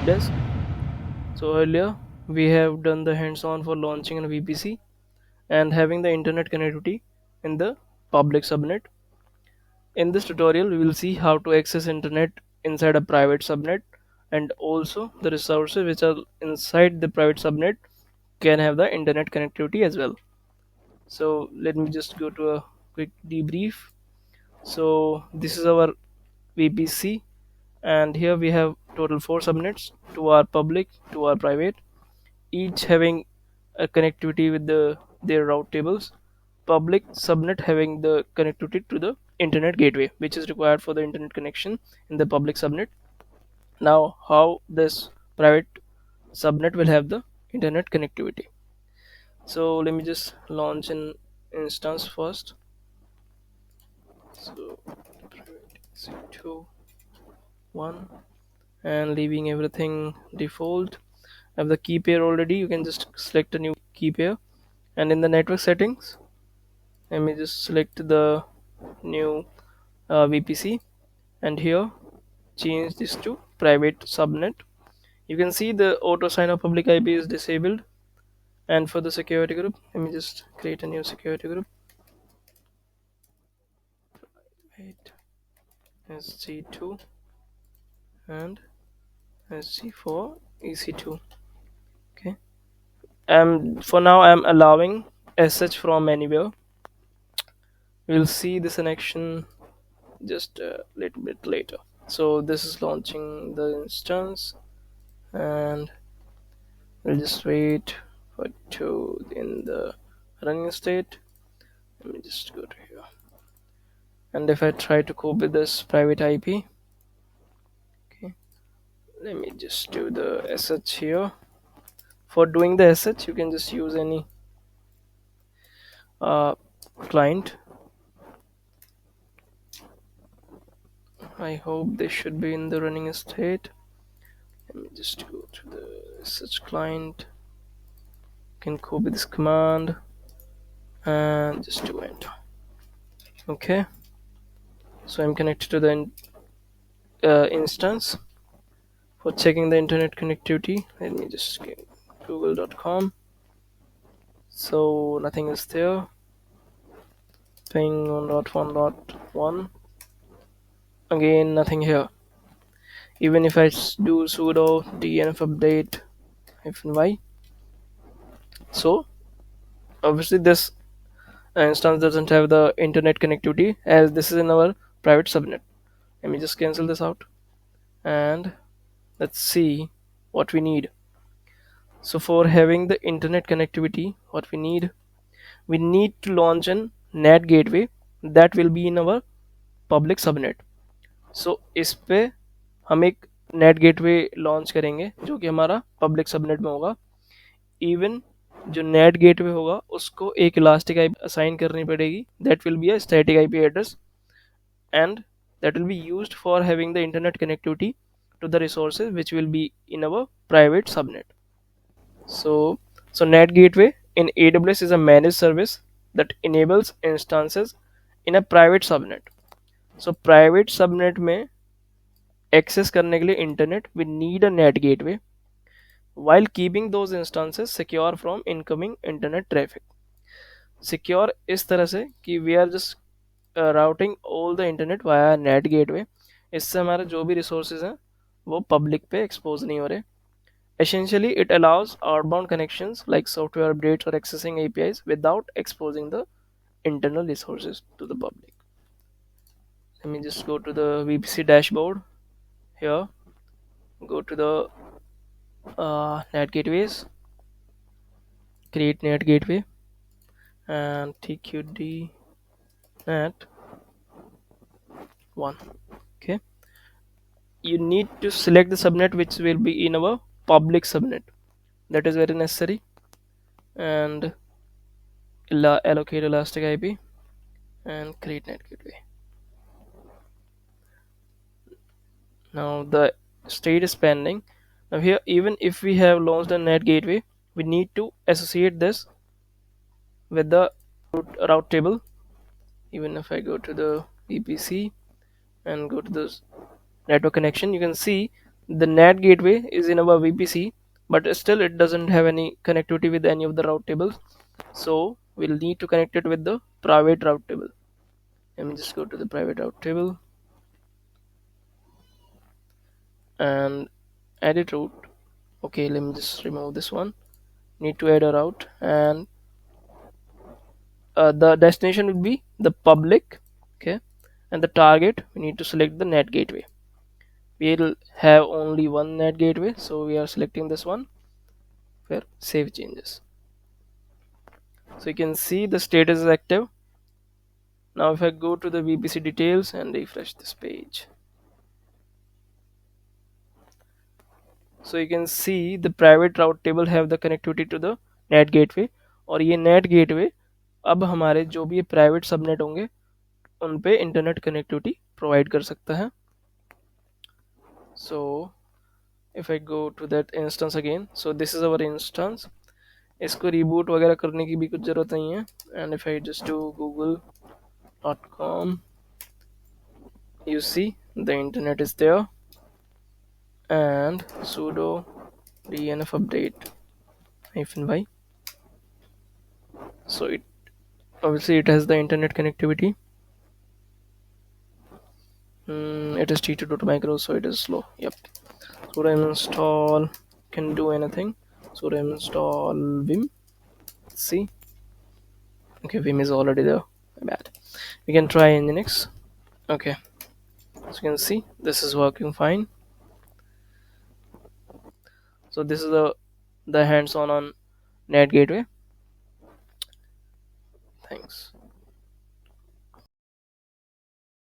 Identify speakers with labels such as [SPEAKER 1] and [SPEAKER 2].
[SPEAKER 1] desk. So earlier we have done the hands-on for launching a VPC and having the internet connectivity in the public subnet. In this tutorial we will see how to access internet inside a private subnet, and also the resources which are inside the private subnet can have the internet connectivity as well. So let me just go to a quick debrief. So this is our VPC, and here we have total 4 subnets: two are public, two are private, each having a connectivity with their route tables. Public subnet having the connectivity to the internet gateway which is required for the internet connection in the public subnet. Now how this private subnet will have the internet connectivity? So let me just launch an instance first. So private EC2 1, and leaving everything default. I have the key pair already. You can just select a new key pair, and in the network settings let me just select the new VPC, and here change this to private subnet. You can see the auto sign of public IP is disabled, and for the security group let me just create a new security group. Wait, SG2 and SG4 EC2. Okay, for now I'm allowing SH from anywhere. We'll see this in action just a little bit later. So this is launching the instance, and we'll just wait for it to in the running state. Let me just go to here, and if I try to copy this private IP, okay, let me just do the SH here. For doing the SH you can just use any client. I hope they should be in the running state. Let me just go to the SH client. You can copy this command and just do enter. Okay, so I'm connected to the instance. For checking the internet connectivity, let me just get google.com. So nothing is there. Ping 1.1.1, again nothing here. Even if I do sudo dnf update -y, so obviously this instance doesn't have the internet connectivity as this is in our private subnet. Let me just cancel this out, and let's see what we need. So for having the internet connectivity, what we need to launch an NAT gateway that will be in our public subnet. So इस पे हम एक net gateway launch करेंगे जो कि हमारा public subnet में होगा. इवन जो नेट गेटवे होगा उसको एक इलास्टिक आईपी असाइन करनी पड़ेगी. That will be a static IP address, and that will be used for having the internet connectivity to the resources which will be in our private subnet. So NAT gateway in AWS is a managed service that enables instances in a private subnet. So private subnet में access करने के लिए internet we need a NAT gateway while keeping those instances secure from incoming internet traffic. Secure इस तरह से कि we are just routing all the internet via NAT gateway. इससे हमारे जो भी resources हैं वो public पे expose नहीं हो रहे. Essentially, it allows outbound connections like software updates or accessing APIs without exposing the internal resources to the public. Let me just go to the VPC dashboard. Here, go to the NAT gateways, create NAT gateway, and TQD NAT 1. Okay, you need to select the subnet which will be in our public subnet. That is very necessary, and allocate elastic IP and create NAT gateway. Now the state is pending. Now here, even if we have launched a NAT gateway, we need to associate this with the route table. Even if I go to the VPC and go to the network connection, you can see The NAT gateway is in our VPC, but still it doesn't have any connectivity with any of the route tables. So we'll need to connect it with the private route table. Let me just go to the private route table and edit route. Okay, let me just remove this one. Need to add a route, and the destination will be the public. Okay, and the target, we need to select the NAT gateway. We'll have only one NAT gateway, so we are selecting this one. Where save changes. So you can see the status is active. Now if I go to the VPC details and refresh this page, so you can see the private route table have the connectivity to the NAT gateway, और ये NAT gateway अब हमारे जो भी private subnet होंगे उन पे internet connectivity provide कर सकता है. So if I go to that instance again, so this is our instance. इसको reboot वगैरह करने की भी कुछ ज़रूरत नहीं है. And if I just do google.com, you see the internet is there, and sudo dnf update -y, so it obviously it has the internet connectivity. It is t2.micro, so it is slow. Yep. Sudo install, can do anything. Sudo install vim. Let's see. Okay, vim is already there. Bad. We can try nginx. Okay, so you can see this is working fine. So this is the hands-on on NAT gateway. Thanks.